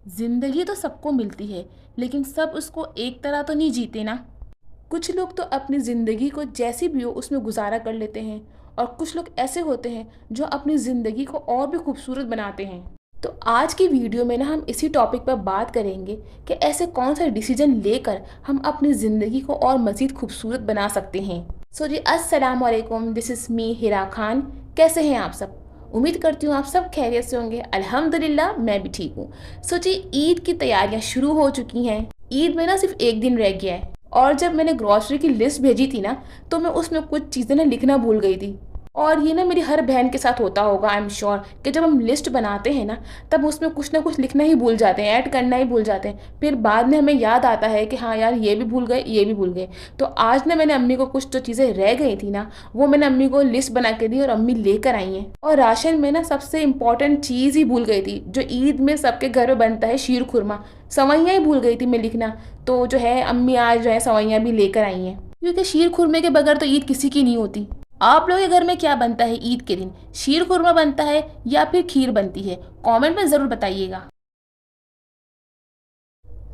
जिंदगी तो सबको मिलती है, लेकिन सब उसको एक तरह तो नहीं जीते ना। कुछ लोग तो अपनी ज़िंदगी को जैसी भी हो उसमें गुजारा कर लेते हैं, और कुछ लोग ऐसे होते हैं जो अपनी ज़िंदगी को और भी खूबसूरत बनाते हैं। तो आज की वीडियो में ना हम इसी टॉपिक पर बात करेंगे कि ऐसे कौन सा डिसीजन लेकर हम अपनी ज़िंदगी को और मज़ीद खूबसूरत बना सकते हैं। सो जी, अस्सलाम वालेकुम, दिस इज़ मी हिरा खान। कैसे हैं आप सब? उम्मीद करती हूँ आप सब खैरियत से होंगे। अल्हम्दुलिल्लाह मैं भी ठीक हूँ। सो जी, ईद की तैयारियां शुरू हो चुकी हैं। ईद में ना सिर्फ एक दिन रह गया है, और जब मैंने ग्रॉसरी की लिस्ट भेजी थी ना, तो मैं उसमें कुछ चीज़ें ना लिखना भूल गई थी। और ये ना मेरी हर बहन के साथ होता होगा, आई एम श्योर, कि जब हम लिस्ट बनाते हैं ना, तब उसमें कुछ ना कुछ लिखना ही भूल जाते हैं, ऐड करना ही भूल जाते हैं। फिर बाद में हमें याद आता है कि हाँ यार, ये भी भूल गए, ये भी भूल गए। तो आज ना मैंने अम्मी को कुछ जो चीज़ें रह गई थी ना, वो मैंने अम्मी को लिस्ट बना के दी और अम्मी लेकर आई हैं। और राशन में ना सबसे इम्पॉर्टेंट चीज़ ही भूल गई थी, जो ईद में सबके घर में बनता है, शीर खुरमा। सवैयाँ ही भूल गई थी मैं लिखना। तो जो है अम्मी आज जो है सवैयाँ भी लेकर आई हैं, क्योंकि शीर खुरमे के बगैर तो ईद किसी की नहीं होती। आप लोगों के घर में क्या बनता है ईद के दिन? शीर खुरमा बनता है या फिर खीर बनती है? कमेंट में ज़रूर बताइएगा।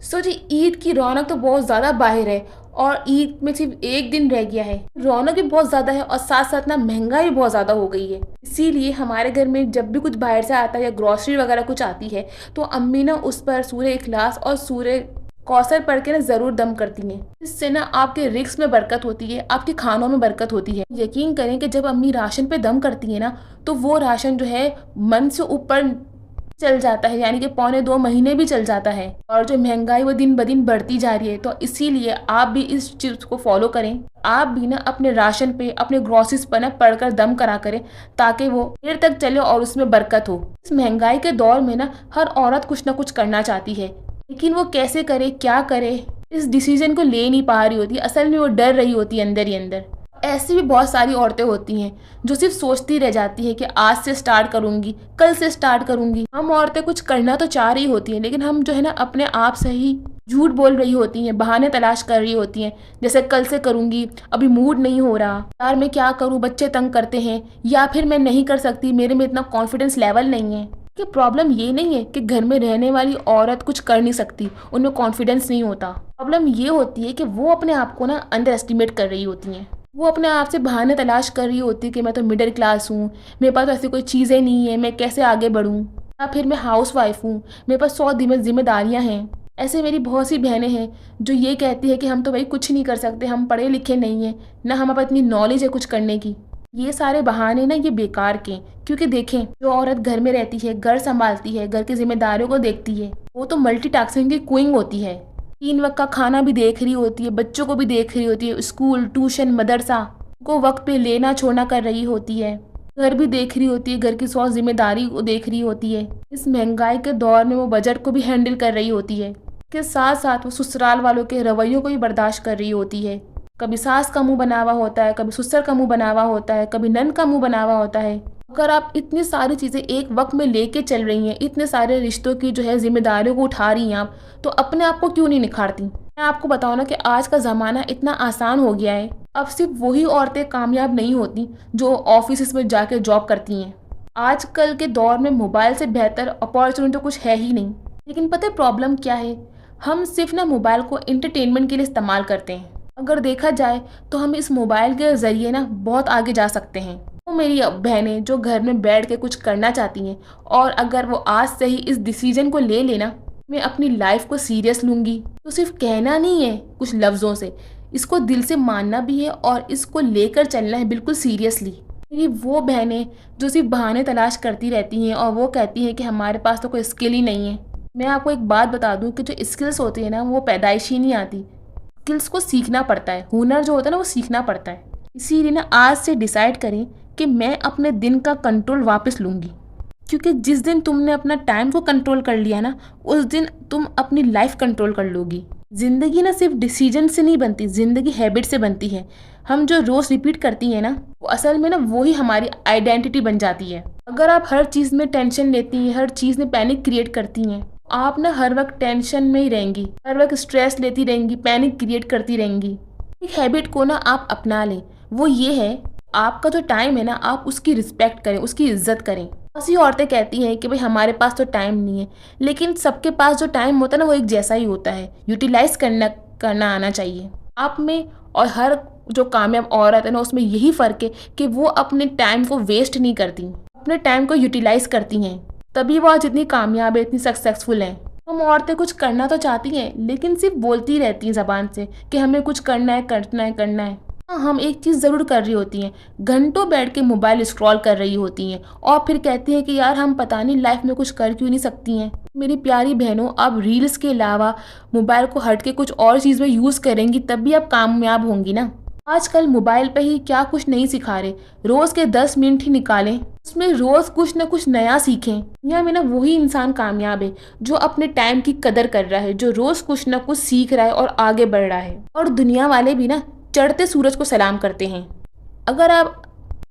सो जी, ईद की रौनक तो बहुत ज़्यादा बाहर है, और ईद में सिर्फ एक दिन रह गया है। रौनक भी बहुत ज़्यादा है, और साथ साथ ना महंगाई भी बहुत ज़्यादा हो गई है। इसीलिए हमारे घर में जब भी कुछ बाहर से आता है या ग्रॉसरी वगैरह कुछ आती है, तो अम्मी ना उस पर सूरह इखलास और सूरह कौसर पढ़ के ना ज़रूर दम करती हैं। इससे ना आपके रिस्क में बरकत होती है, आपके खानों में बरकत होती है। यकीन करें कि जब अम्मी राशन पे दम करती है ना, तो वो राशन जो है मन से ऊपर चल जाता है, यानी कि पौने 2 महीने भी चल जाता है। और जो महंगाई वो दिन ब दिन बढ़ती जा रही है, तो इसीलिए आप भी इस चीज़ को फॉलो करें। आप भी ना अपने राशन पे, अपने ग्रोसरीज पर ना पढ़कर दम करा करें, ताकि वो देर तक चले और उसमें बरकत हो। इस महंगाई के दौर में ना हर औरत कुछ ना कुछ करना चाहती है, लेकिन वो कैसे करे, क्या करे, इस डिसीजन को ले नहीं पा रही होती। असल में वो डर रही होती है अंदर ही अंदर। ऐसी भी बहुत सारी औरतें होती हैं जो सिर्फ सोचती रह जाती है कि आज से स्टार्ट करूंगी, कल से स्टार्ट करूंगी। हम औरतें कुछ करना तो चाह रही होती हैं, लेकिन हम जो है ना अपने आप से ही झूठ बोल रही होती हैं, बहाने तलाश कर रही होती हैं। जैसे कल से करूंगी, अभी मूड नहीं हो रहा, यार मैं क्या करूं, बच्चे तंग करते हैं, या फिर मैं नहीं कर सकती, मेरे में इतना कॉन्फिडेंस लेवल नहीं है। कि प्रॉब्लम ये नहीं है कि घर में रहने वाली औरत कुछ कर नहीं सकती, उनमें कॉन्फिडेंस नहीं होता। प्रॉब्लम ये होती है कि वो अपने आप को ना अंडर एस्टिमेट कर रही होती हैं। वो अपने आप से बहाने तलाश कर रही होती है कि मैं तो मिडिल क्लास हूँ, मेरे पास तो ऐसी कोई चीज़ें नहीं है, मैं कैसे आगे बढ़ूँ, या फिर मैं हाउस वाइफ हूँ, मेरे पास 100 जिम्मेदारियाँ हैं। ऐसे मेरी बहुत सी बहनें हैं जो ये कहती है कि हम तो भाई कुछ नहीं कर सकते, हम पढ़े लिखे नहीं हैं, ना हम पर इतनी नॉलेज है कुछ करने की। ये सारे बहाने ना ये बेकार के, क्योंकि देखें, जो औरत घर में रहती है, घर संभालती है, घर की जिम्मेदारियों को देखती है, वो तो मल्टीटास्किंग की क्वीन होती है। 3 वक्त का खाना भी देख रही होती है, बच्चों को भी देख रही होती है, स्कूल ट्यूशन मदरसा को वक्त पे लेना छोड़ना कर रही होती है, घर भी देख रही होती है, घर की 100 जिम्मेदारी को देख रही होती है। इस महंगाई के दौर में वो बजट को भी हैंडल कर रही होती है, के साथ साथ वो ससुराल वालों के रवैयों को भी बर्दाश्त कर रही होती है। कभी सास का मुंह बना हुआ होता है, कभी ससुर का मुंह बना हुआ होता है, कभी नन का मुंह बना हुआ होता है। अगर आप इतनी सारी चीज़ें एक वक्त में लेके चल रही हैं, इतने सारे रिश्तों की जो है जिम्मेदारियों को उठा रही हैं आप, तो अपने आप को क्यों नहीं निखारती? मैं आपको बताऊँ ना कि आज का ज़माना इतना आसान हो गया है। अब सिर्फ वही औरतें कामयाब नहीं होती जो ऑफिस में जाके जॉब करती हैं। आजकल के दौर में मोबाइल से बेहतर अपॉर्चुनिटी तो कुछ है ही नहीं। लेकिन पता है प्रॉब्लम क्या है? हम सिर्फ ना मोबाइल को एंटरटेनमेंट के लिए इस्तेमाल करते हैं। अगर देखा जाए तो हम इस मोबाइल के ज़रिए ना बहुत आगे जा सकते हैं। तो मेरी बहनें जो घर में बैठ के कुछ करना चाहती हैं, और अगर वो आज से ही इस डिसीजन को ले लेना, मैं अपनी लाइफ को सीरियस लूँगी, तो सिर्फ कहना नहीं है कुछ लफ्ज़ों से, इसको दिल से मानना भी है और इसको लेकर चलना है बिल्कुल सीरियसली। मेरी वो बहनें जो सिर्फ बहाने तलाश करती रहती हैं और वो कहती हैं कि हमारे पास तो कोई स्किल ही नहीं है, मैं आपको एक बात बता दूं कि जो स्किल्स होती है ना, वो पैदाइशी नहीं आती। स्किल्स को सीखना पड़ता है, हुनर जो होता है ना वो सीखना पड़ता है। इसीलिए ना आज से डिसाइड करें कि मैं अपने दिन का कंट्रोल वापस लूँगी, क्योंकि जिस दिन तुमने अपना टाइम को कंट्रोल कर लिया ना, उस दिन तुम अपनी लाइफ कंट्रोल कर लोगी। ज़िंदगी ना सिर्फ डिसीजन से नहीं बनती, ज़िंदगी हैबिट से बनती है। हम जो रोज़ रिपीट करती हैं ना, वो असल में ना वही हमारी आइडेंटिटी बन जाती है। अगर आप हर चीज़ में टेंशन लेती हैं, हर चीज़ में पैनिक क्रिएट करती हैं, आप ना हर वक्त टेंशन में ही रहेंगी, हर वक्त स्ट्रेस लेती रहेंगी, पैनिक क्रिएट करती रहेंगी। एक हैबिट को ना आप अपना लें, वो ये है, आपका जो टाइम है ना, आप उसकी रिस्पेक्ट करें, उसकी इज्जत करें। बहुत सी औरतें कहती हैं कि भाई हमारे पास तो टाइम नहीं है, लेकिन सबके पास जो टाइम होता है ना वो एक जैसा ही होता है। यूटिलाइज करना करना आना चाहिए आप में। और हर जो कामयाब औरत है ना उसमें यही फ़र्क है कि वो अपने टाइम को वेस्ट नहीं करती, अपने टाइम को यूटिलाइज करती हैं, तभी वो आज इतनी कामयाब है, इतनी सक्सेसफुल हैं। हम औरतें कुछ करना तो चाहती हैं लेकिन सिर्फ बोलती रहती हैं ज़बान से कि हमें कुछ करना है, करना है, करना है। हाँ, हम एक चीज़ ज़रूर कर रही होती हैं, घंटों बैठ के मोबाइल स्क्रॉल कर रही होती हैं और फिर कहती हैं कि यार हम पता नहीं लाइफ में कुछ कर क्यों नहीं सकती हैं। मेरी प्यारी बहनों, आप रील्स के अलावा मोबाइल को हट के कुछ और चीज़ में यूज़ करेंगी तब भी आप कामयाब होंगी ना। आजकल मोबाइल पे ही क्या कुछ नहीं सिखा रहे, रोज़ के 10 मिनट ही निकालें, उसमें रोज़ कुछ ना कुछ नया सीखें। दुनिया में ना वही इंसान कामयाब है जो अपने टाइम की कदर कर रहा है, जो रोज़ कुछ ना कुछ सीख रहा है और आगे बढ़ रहा है। और दुनिया वाले भी ना चढ़ते सूरज को सलाम करते हैं। अगर आप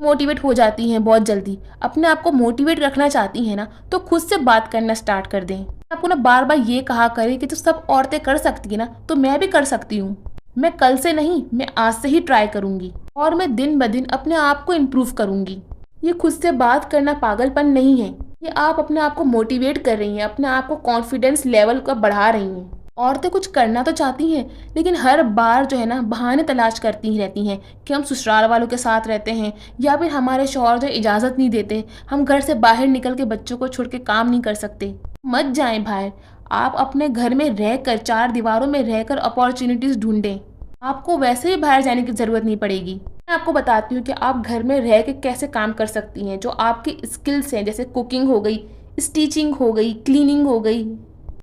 मोटिवेट हो जाती हैं बहुत जल्दी, अपने आप को मोटिवेट रखना चाहती हैं ना, तो खुद से बात करना स्टार्ट कर दें। आपको ना बार बार ये कहा करें कि तो सब औरतें कर सकती हैं ना, तो मैं भी कर सकती हूँ। मैं कल से नहीं, मैं आज से ही ट्राई करूँगी और मैं दिन ब दिन अपने आप को इम्प्रूव करूँगी। ये खुद से बात करना पागलपन नहीं है, ये आप अपने आप को मोटिवेट कर रही हैं, अपने आप को कॉन्फिडेंस लेवल का बढ़ा रही हैं। औरतें कुछ करना तो चाहती हैं लेकिन हर बार जो है ना बहाने तलाश करती ही रहती हैं कि हम ससुराल वालों के साथ रहते हैं या फिर हमारे शौहर जो इजाज़त नहीं देते, हम घर से बाहर निकल के बच्चों को छोड़ के काम नहीं कर सकते। मत जाएं बाहर, आप अपने घर में रहकर, चार दीवारों में रहकर अपॉर्चुनिटीज़ ढूंढें। आपको वैसे ही बाहर जाने की ज़रूरत नहीं पड़ेगी। मैं आपको बताती हूँ कि आप घर में रह के कैसे काम कर सकती हैं। जो आपकी स्किल्स हैं, जैसे कुकिंग हो गई, स्टिचिंग हो गई, क्लीनिंग हो गई,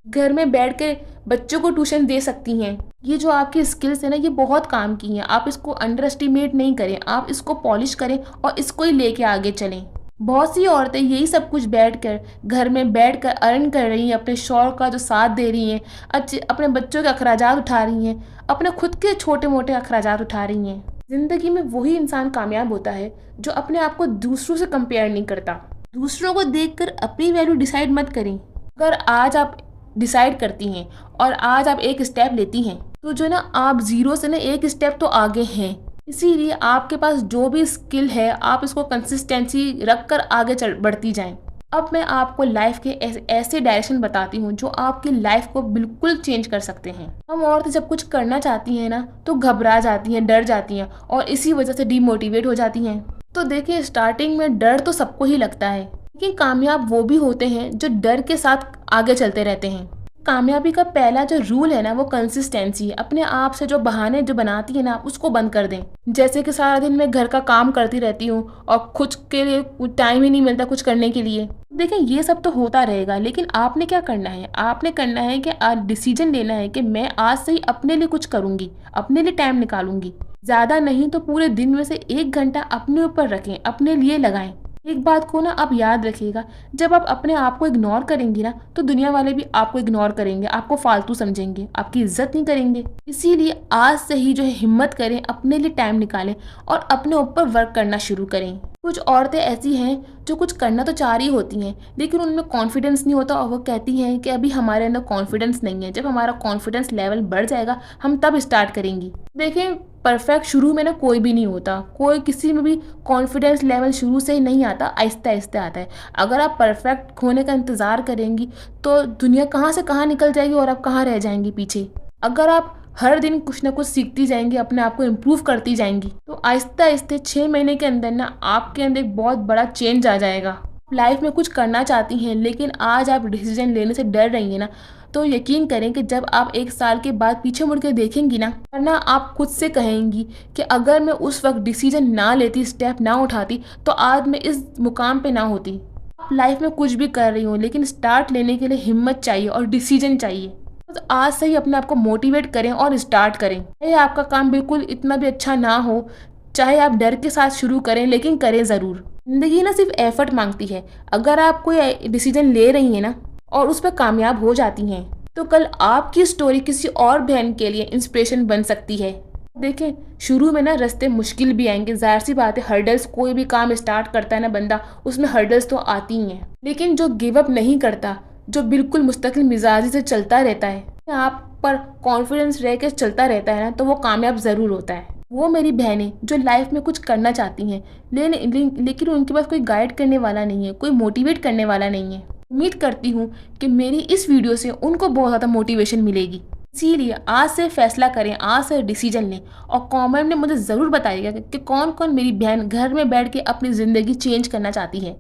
घर में बैठ के बच्चों को ट्यूशन दे सकती हैं। ये जो आपकी स्किल्स है ना, ये बहुत काम की हैं। आप इसको अंडर एस्टिमेट नहीं करें, आप इसको पॉलिश करें और इसको ही लेके आगे चलें। बहुत सी औरतें यही सब कुछ बैठकर घर में बैठकर अर्न कर रही हैं, अपने शौहर का जो साथ दे रही हैं, अच्छे अपने बच्चों के अखराजात उठा रही हैं, अपने खुद के छोटे मोटे अखराजात उठा रही हैं। ज़िंदगी में वही इंसान कामयाब होता है जो अपने आप को दूसरों से कंपेयर नहीं करता। दूसरों को देखकर अपनी वैल्यू डिसाइड मत करें। अगर आज आप डिसाइड करती हैं और आज आप एक स्टेप लेती हैं तो जो ना आप ज़ीरो से ना एक स्टेप तो आगे हैं। इसीलिए आपके पास जो भी स्किल है आप इसको कंसिस्टेंसी रख कर आगे बढ़ती जाएं। अब मैं आपको लाइफ के ऐसे डायरेक्शन बताती हूँ जो आपकी लाइफ को बिल्कुल चेंज कर सकते हैं। हम औरतें जब कुछ करना चाहती हैं ना तो घबरा जाती हैं, डर जाती हैं और इसी वजह से डीमोटिवेट हो जाती हैं। तो देखिए, स्टार्टिंग में डर तो सबको ही लगता है, लेकिन कामयाब वो भी होते हैं जो डर के साथ आगे चलते रहते हैं। कामयाबी का पहला जो रूल है ना वो कंसिस्टेंसी है। अपने आप से जो बहाने जो बनाती है ना उसको बंद कर दें। जैसे कि सारा दिन मैं घर का काम करती रहती हूँ और खुद के लिए टाइम ही नहीं मिलता कुछ करने के लिए। देखिए, ये सब तो होता रहेगा, लेकिन आपने क्या करना है, आपने करना है कि आज डिसीजन लेना है कि मैं आज से ही अपने लिए कुछ करूँगी, अपने लिए टाइम निकालूंगी। ज़्यादा नहीं तो पूरे दिन में से 1 घंटा अपने ऊपर रखें, अपने लिए लगाएं। एक बात को ना आप याद रखिएगा, जब आप अपने आप को इग्नोर करेंगी ना तो दुनिया वाले भी आपको इग्नोर करेंगे, आपको फालतू समझेंगे, आपकी इज्जत नहीं करेंगे। इसीलिए आज से ही जो है हिम्मत करें, अपने लिए टाइम निकालें और अपने ऊपर वर्क करना शुरू करें। कुछ औरतें ऐसी हैं जो कुछ करना तो चाह रही होती हैं लेकिन उनमें कॉन्फिडेंस नहीं होता और वो कहती हैं कि अभी हमारे अंदर कॉन्फिडेंस नहीं है। जब हमारा कॉन्फिडेंस लेवल बढ़ जाएगा हम तब स्टार्ट करेंगी। देखिए, परफेक्ट शुरू में ना कोई भी नहीं होता, कोई किसी में भी कॉन्फिडेंस लेवल शुरू से ही नहीं आता, आहिस्ते आहिस्ते आता है। अगर आप परफेक्ट होने का इंतज़ार करेंगी तो दुनिया कहाँ से कहाँ निकल जाएगी और आप कहाँ रह जाएंगी पीछे। अगर आप हर दिन कुछ ना कुछ सीखती जाएंगी, अपने आप को इम्प्रूव करती जाएंगी, तो आहिस्ते आहिस्ते 6 महीने के अंदर ना आपके अंदर एक बहुत बड़ा चेंज आ जाएगा। लाइफ में कुछ करना चाहती हैं लेकिन आज आप डिसीजन लेने से डर रही हैं ना, तो यकीन करें कि जब आप 1 साल के बाद पीछे मुड़ के देखेंगी ना, वरना आप खुद से कहेंगी कि अगर मैं उस वक्त डिसीजन ना लेती, स्टेप ना उठाती तो आज मैं इस मुकाम पे ना होती। आप लाइफ में कुछ भी कर रही हो लेकिन स्टार्ट लेने के लिए हिम्मत चाहिए और डिसीजन चाहिए। तो आज से ही अपने आप को मोटिवेट करें और स्टार्ट करें। चाहे आपका काम बिल्कुल इतना भी अच्छा ना हो, चाहे आप डर के साथ शुरू करें, लेकिन करें ज़रूर। ज़िंदगी ना सिर्फ एफर्ट मांगती है। अगर आप कोई डिसीजन ले रही हैं ना और उस पर कामयाब हो जाती हैं तो कल आपकी स्टोरी किसी और बहन के लिए इंस्पिरेशन बन सकती है। देखें, शुरू में ना रास्ते मुश्किल भी आएंगे, जाहिर सी बात है। हर्डल्स, कोई भी काम स्टार्ट करता है ना बंदा, उसमें हर्डल्स तो आती ही हैं, लेकिन जो गिव अप नहीं करता, जो बिल्कुल मुस्तकिल मिजाजी से चलता रहता है, आप पर कॉन्फिडेंस रह के चलता रहता है ना, तो वो कामयाब ज़रूर होता है। वो मेरी बहनें जो लाइफ में कुछ करना चाहती हैं लेकिन उनके पास कोई गाइड करने वाला नहीं है, कोई मोटिवेट करने वाला नहीं है। उम्मीद करती हूँ कि मेरी इस वीडियो से उनको बहुत ज़्यादा मोटिवेशन मिलेगी। इसीलिए आज से फैसला करें, आज से डिसीजन लें और कमेंट में मुझे ज़रूर बताइएगा कि कौन कौन मेरी बहन घर में बैठ के अपनी ज़िंदगी चेंज करना चाहती है।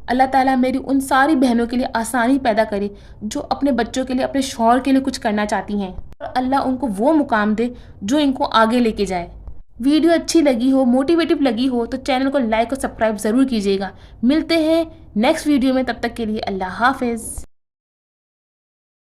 अल्लाह ताला मेरी उन सारी बहनों के लिए आसानी पैदा करे जो अपने बच्चों के लिए, अपने शौहर के लिए कुछ करना चाहती हैं, और अल्लाह उनको वो मुकाम दे जो इनको आगे लेके जाए। वीडियो अच्छी लगी हो, मोटिवेटिव लगी हो तो चैनल को लाइक और सब्सक्राइब ज़रूर कीजिएगा। मिलते हैं नेक्स्ट वीडियो में, तब तक के लिए अल्लाह हाफिज़।